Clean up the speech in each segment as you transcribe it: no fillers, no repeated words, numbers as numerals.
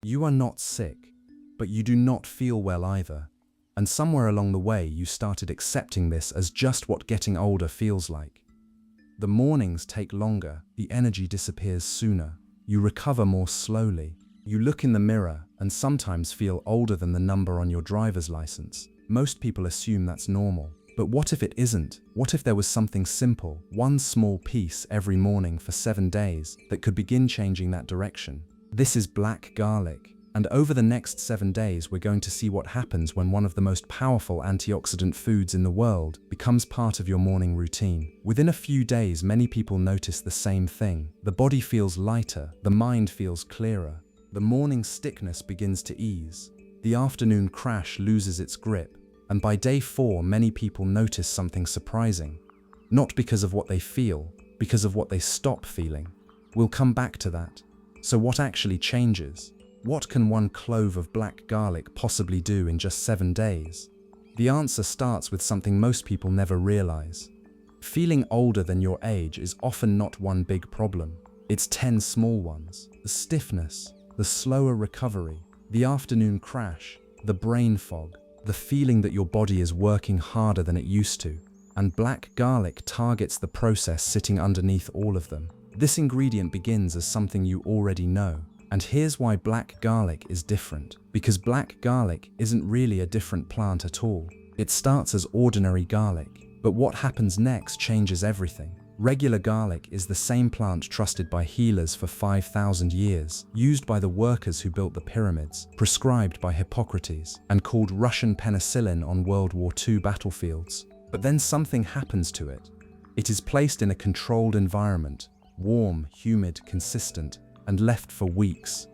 You are not sick, but you do not feel well either. And somewhere along the way, you started accepting this as just what getting older feels like. The mornings take longer, the energy disappears sooner, you recover more slowly. You look in the mirror and sometimes feel older than the number on your driver's license. Most people assume that's normal. But what if it isn't? What if there was something simple, one small piece every morning for 7 days, that could begin changing that direction? This is black garlic. And over the next 7 days, we're going to see what happens when one of the most powerful antioxidant foods in the world becomes part of your morning routine. Within a few days, many people notice the same thing. The body feels lighter, the mind feels clearer. The morning stiffness begins to ease. The afternoon crash loses its grip. And by day 4, many people notice something surprising. Not because of what they feel, because of what they stop feeling. We'll come back to that. So what actually changes? What can one clove of black garlic possibly do in just 7 days? The answer starts with something most people never realize. Feeling older than your age is often not one big problem. It's 10 small ones. The stiffness, the slower recovery, the afternoon crash, the brain fog, the feeling that your body is working harder than it used to. And black garlic targets the process sitting underneath all of them. This ingredient begins as something you already know. And here's why black garlic is different. Because black garlic isn't really a different plant at all. It starts as ordinary garlic, but what happens next changes everything. Regular garlic is the same plant trusted by healers for 5,000 years, used by the workers who built the pyramids, prescribed by Hippocrates, and called Russian penicillin on World War II battlefields. But then something happens to it. It is placed in a controlled environment, warm, humid, consistent, and left for weeks.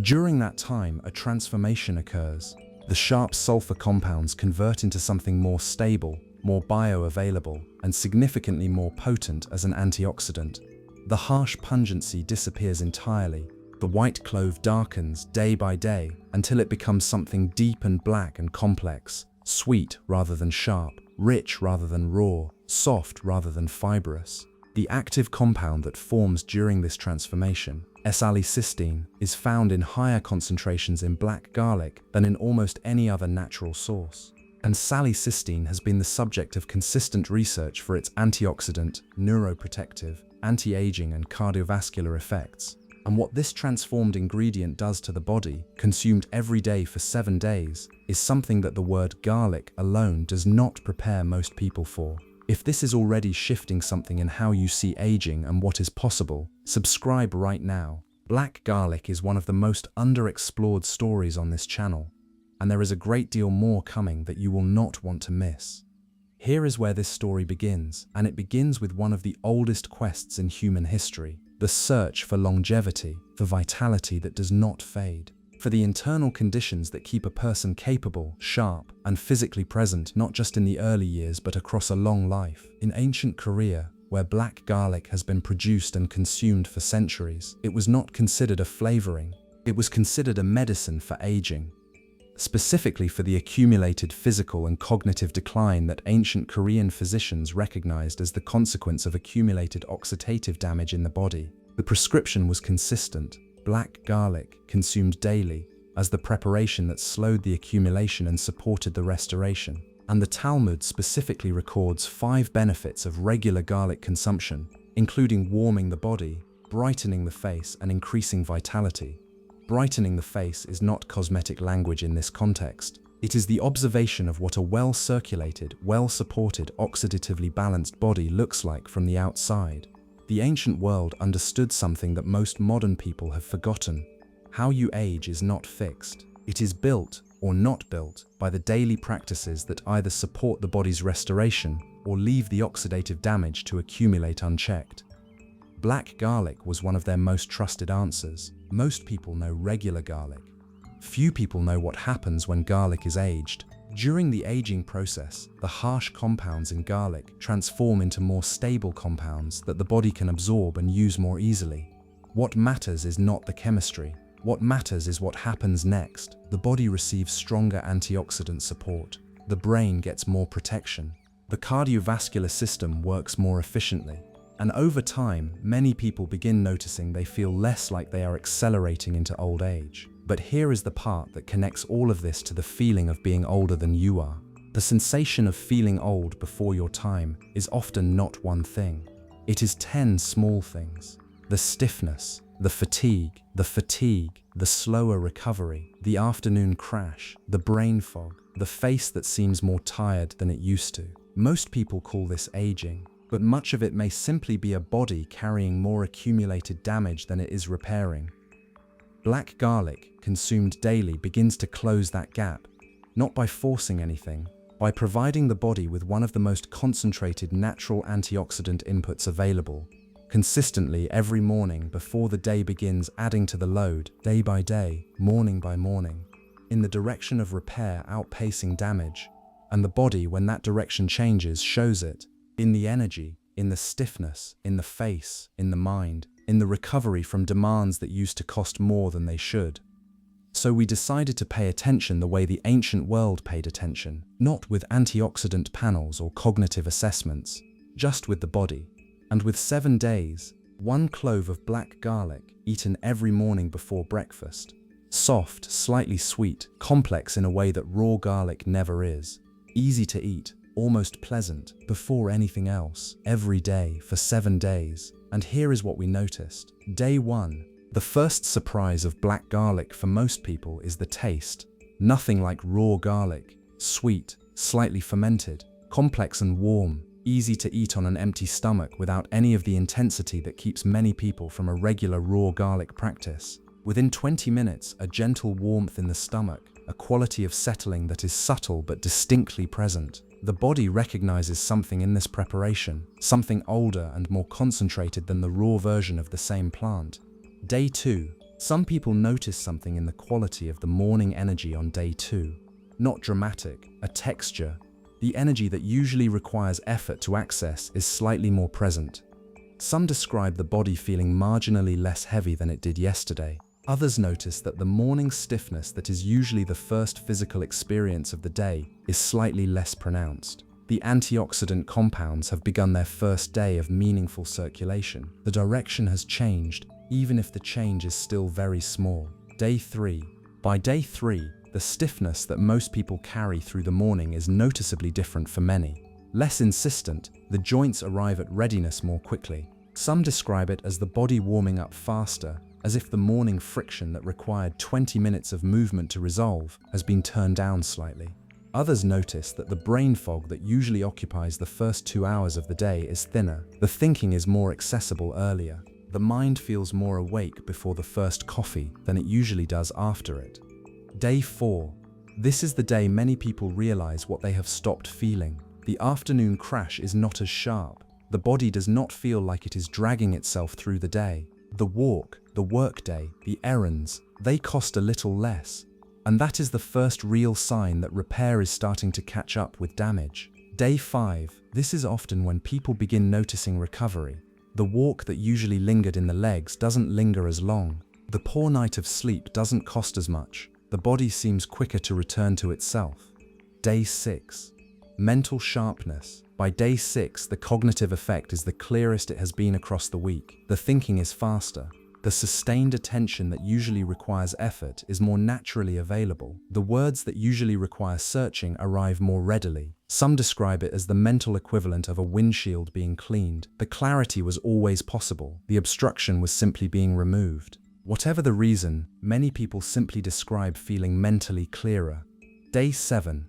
During that time, a transformation occurs. The sharp sulfur compounds convert into something more stable, more bioavailable, and significantly more potent as an antioxidant. The harsh pungency disappears entirely. The white clove darkens day by day until it becomes something deep and black and complex, sweet rather than sharp, rich rather than raw, soft rather than fibrous. The active compound that forms during this transformation, S-allylcysteine, is found in higher concentrations in black garlic than in almost any other natural source. And S-allylcysteine has been the subject of consistent research for its antioxidant, neuroprotective, anti-aging and cardiovascular effects. And what this transformed ingredient does to the body, consumed every day for 7 days, is something that the word garlic alone does not prepare most people for. If this is already shifting something in how you see aging and what is possible, subscribe right now. Black garlic is one of the most underexplored stories on this channel, and there is a great deal more coming that you will not want to miss. Here is where this story begins, and it begins with one of the oldest quests in human history, the search for longevity, for vitality that does not fade, for the internal conditions that keep a person capable, sharp, and physically present not just in the early years but across a long life. In ancient Korea, where black garlic has been produced and consumed for centuries, it was not considered a flavoring, it was considered a medicine for aging. Specifically for the accumulated physical and cognitive decline that ancient Korean physicians recognized as the consequence of accumulated oxidative damage in the body. The prescription was consistent: black garlic, consumed daily, as the preparation that slowed the accumulation and supported the restoration. And the Talmud specifically records 5 benefits of regular garlic consumption, including warming the body, brightening the face, and increasing vitality. Brightening the face is not cosmetic language in this context. It is the observation of what a well-circulated, well-supported, oxidatively balanced body looks like from the outside. The ancient world understood something that most modern people have forgotten. How you age is not fixed. It is built, or not built, by the daily practices that either support the body's restoration or leave the oxidative damage to accumulate unchecked. Black garlic was one of their most trusted answers. Most people know regular garlic. Few people know what happens when garlic is aged. During the aging process, the harsh compounds in garlic transform into more stable compounds that the body can absorb and use more easily. What matters is not the chemistry. What matters is what happens next. The body receives stronger antioxidant support. The brain gets more protection. The cardiovascular system works more efficiently. And over time, many people begin noticing they feel less like they are accelerating into old age. But here is the part that connects all of this to the feeling of being older than you are. The sensation of feeling old before your time is often not one thing. It is 10 small things. The stiffness, the fatigue, the slower recovery, the afternoon crash, the brain fog, the face that seems more tired than it used to. Most people call this aging, but much of it may simply be a body carrying more accumulated damage than it is repairing. Black garlic, consumed daily, begins to close that gap, not by forcing anything, by providing the body with one of the most concentrated natural antioxidant inputs available, consistently every morning before the day begins, adding to the load, day by day, morning by morning, in the direction of repair outpacing damage. And the body, when that direction changes, shows it in the energy, in the stiffness, in the face, in the mind, in the recovery from demands that used to cost more than they should. So we decided to pay attention the way the ancient world paid attention, not with antioxidant panels or cognitive assessments, just with the body. And with 7 days, 1 clove of black garlic eaten every morning before breakfast. Soft, slightly sweet, complex in a way that raw garlic never is. Easy to eat, almost pleasant, before anything else, every day for 7 days. And here is what we noticed. Day 1. The first surprise of black garlic for most people is the taste. Nothing like raw garlic. Sweet, slightly fermented, complex and warm, easy to eat on an empty stomach without any of the intensity that keeps many people from a regular raw garlic practice. Within 20 minutes, a gentle warmth in the stomach, a quality of settling that is subtle but distinctly present. The body recognizes something in this preparation, something older and more concentrated than the raw version of the same plant. Day 2. Some people notice something in the quality of the morning energy on day 2. Not dramatic, a texture. The energy that usually requires effort to access is slightly more present. Some describe the body feeling marginally less heavy than it did yesterday. Others notice that the morning stiffness that is usually the first physical experience of the day is slightly less pronounced. The antioxidant compounds have begun their first day of meaningful circulation. The direction has changed, even if the change is still very small. Day 3. By day 3, the stiffness that most people carry through the morning is noticeably different for many. Less insistent, the joints arrive at readiness more quickly. Some describe it as the body warming up faster, as if the morning friction that required 20 minutes of movement to resolve has been turned down slightly. Others notice that the brain fog that usually occupies the first 2 hours of the day is thinner. The thinking is more accessible earlier. The mind feels more awake before the first coffee than it usually does after it. Day 4. This is the day many people realize what they have stopped feeling. The afternoon crash is not as sharp. The body does not feel like it is dragging itself through the day. The walk, the workday, the errands, they cost a little less. And that is the first real sign that repair is starting to catch up with damage. Day 5. This is often when people begin noticing recovery. The walk that usually lingered in the legs doesn't linger as long. The poor night of sleep doesn't cost as much. The body seems quicker to return to itself. Day 6. Mental sharpness. By day 6, the cognitive effect is the clearest it has been across the week. The thinking is faster. The sustained attention that usually requires effort is more naturally available. The words that usually require searching arrive more readily. Some describe it as the mental equivalent of a windshield being cleaned. The clarity was always possible. The obstruction was simply being removed. Whatever the reason, many people simply describe feeling mentally clearer. Day 7.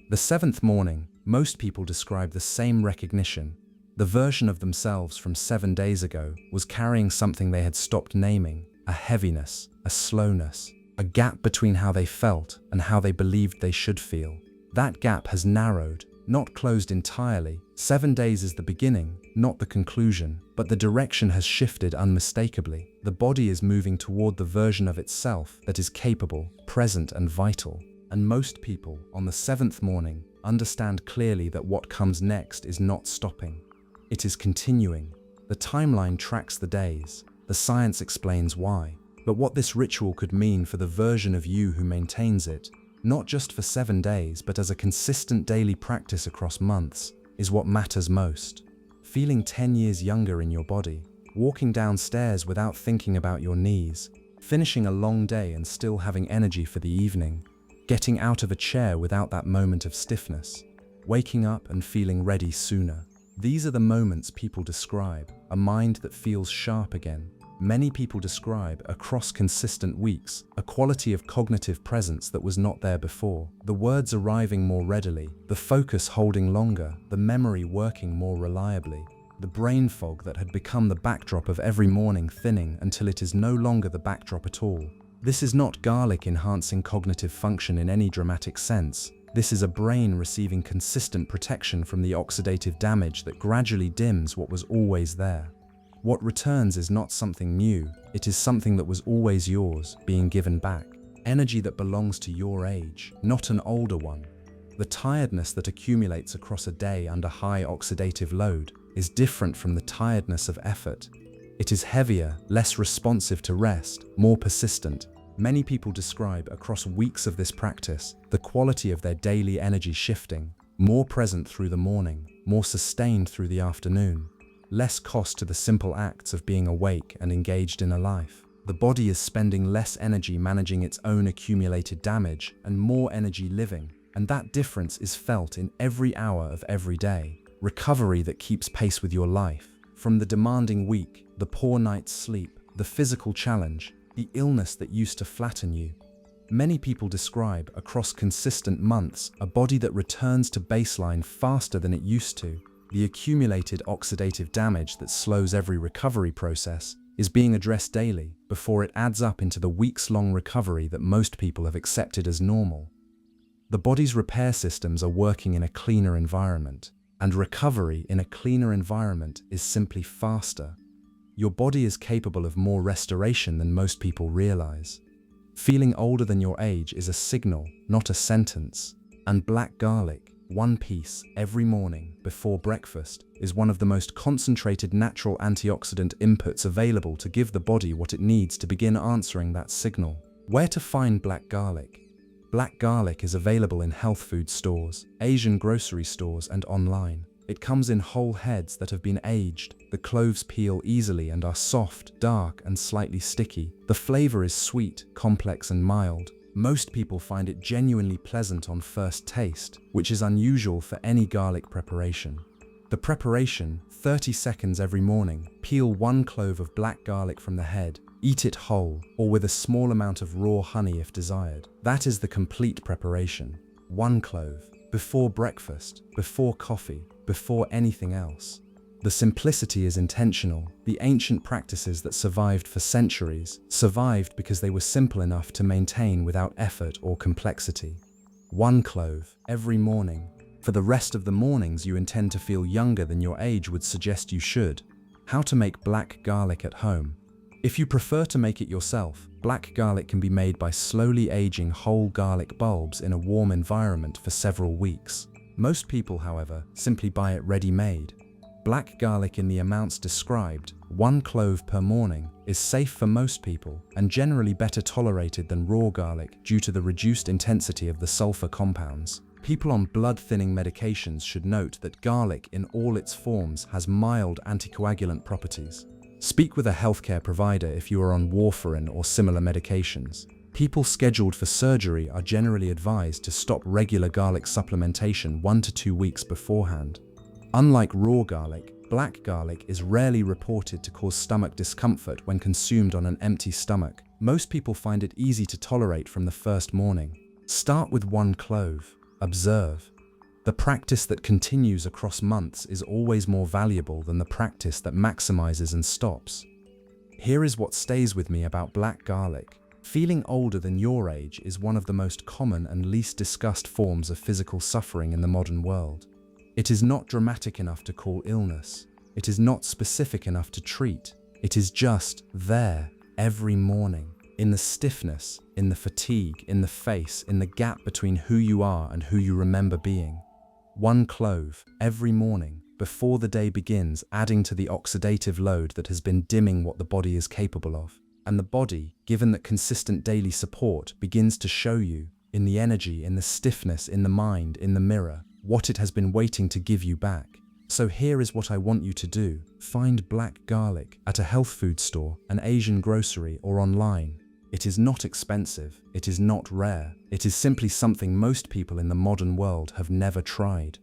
The 7th morning, most people describe the same recognition. The version of themselves from 7 days ago was carrying something they had stopped naming, a heaviness, a slowness, a gap between how they felt and how they believed they should feel. That gap has narrowed, not closed entirely. 7 days is the beginning, not the conclusion, but the direction has shifted unmistakably. The body is moving toward the version of itself that is capable, present, and vital. And most people, on the 7th morning, understand clearly that what comes next is not stopping. It is continuing. The timeline tracks the days. The science explains why. But what this ritual could mean for the version of you who maintains it, not just for 7 days, but as a consistent daily practice across months, is what matters most. Feeling 10 years younger in your body, walking downstairs without thinking about your knees, finishing a long day and still having energy for the evening, getting out of a chair without that moment of stiffness, waking up and feeling ready sooner. These are the moments people describe a mind that feels sharp again. Many people describe, across consistent weeks, a quality of cognitive presence that was not there before. The words arriving more readily, the focus holding longer, the memory working more reliably. The brain fog that had become the backdrop of every morning thinning until it is no longer the backdrop at all. This is not garlic enhancing cognitive function in any dramatic sense. This is a brain receiving consistent protection from the oxidative damage that gradually dims what was always there. What returns is not something new, it is something that was always yours, being given back. Energy that belongs to your age, not an older one. The tiredness that accumulates across a day under high oxidative load is different from the tiredness of effort. It is heavier, less responsive to rest, more persistent. Many people describe, across weeks of this practice, the quality of their daily energy shifting, more present through the morning, more sustained through the afternoon. Less cost to the simple acts of being awake and engaged in a life. The body is spending less energy managing its own accumulated damage and more energy living, and that difference is felt in every hour of every day. Recovery that keeps pace with your life. From the demanding week, the poor night's sleep, the physical challenge, the illness that used to flatten you. Many people describe, across consistent months, a body that returns to baseline faster than it used to. The accumulated oxidative damage that slows every recovery process is being addressed daily before it adds up into the weeks-long recovery that most people have accepted as normal. The body's repair systems are working in a cleaner environment, and recovery in a cleaner environment is simply faster. Your body is capable of more restoration than most people realize. Feeling older than your age is a signal, not a sentence. And black garlic, 1 piece every morning before breakfast, is one of the most concentrated natural antioxidant inputs available to give the body what it needs to begin answering that signal. Where to find black garlic? Black garlic is available in health food stores, Asian grocery stores, and online. It comes in whole heads that have been aged. The cloves peel easily and are soft, dark, and slightly sticky. The flavor is sweet, complex, and mild. Most people find it genuinely pleasant on first taste, which is unusual for any garlic preparation. The preparation: 30 seconds every morning. Peel 1 clove of black garlic from the head. Eat it whole, or with a small amount of raw honey if desired. That is the complete preparation. 1 clove. Before breakfast, before coffee, before anything else. The simplicity is intentional. The ancient practices that survived for centuries survived because they were simple enough to maintain without effort or complexity. 1 clove every morning. For the rest of the mornings you intend to feel younger than your age would suggest you should. How to make black garlic at home. If you prefer to make it yourself, black garlic can be made by slowly aging whole garlic bulbs in a warm environment for several weeks. Most people, however, simply buy it ready-made. Black garlic in the amounts described, 1 clove per morning, is safe for most people and generally better tolerated than raw garlic due to the reduced intensity of the sulfur compounds. People on blood-thinning medications should note that garlic in all its forms has mild anticoagulant properties. Speak with a healthcare provider if you are on warfarin or similar medications. People scheduled for surgery are generally advised to stop regular garlic supplementation 1 to 2 weeks beforehand. Unlike raw garlic, black garlic is rarely reported to cause stomach discomfort when consumed on an empty stomach. Most people find it easy to tolerate from the first morning. Start with 1 clove. Observe. The practice that continues across months is always more valuable than the practice that maximizes and stops. Here is what stays with me about black garlic. Feeling older than your age is one of the most common and least discussed forms of physical suffering in the modern world. It is not dramatic enough to call illness. It is not specific enough to treat. It is just there, every morning. In the stiffness, in the fatigue, in the face, in the gap between who you are and who you remember being. 1 clove, every morning, before the day begins, adding to the oxidative load that has been dimming what the body is capable of. And the body, given that consistent daily support, begins to show you, in the energy, in the stiffness, in the mind, in the mirror, what it has been waiting to give you back. So here is what I want you to do. Find black garlic at a health food store, an Asian grocery, or online. It is not expensive, it is not rare, it is simply something most people in the modern world have never tried.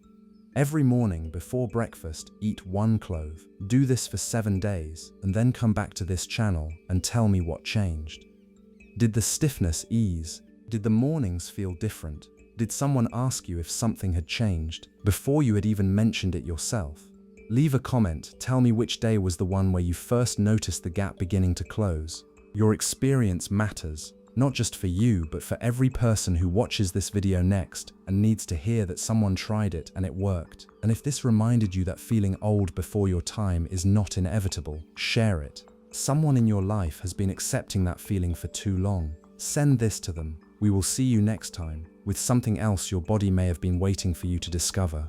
Every morning before breakfast, eat 1 clove. Do this for 7 days, and then come back to this channel and tell me what changed. Did the stiffness ease? Did the mornings feel different? Did someone ask you if something had changed before you had even mentioned it yourself? Leave a comment, tell me which day was the one where you first noticed the gap beginning to close. Your experience matters, not just for you, but for every person who watches this video next and needs to hear that someone tried it and it worked. And if this reminded you that feeling old before your time is not inevitable, share it. Someone in your life has been accepting that feeling for too long. Send this to them. We will see you next time with something else your body may have been waiting for you to discover.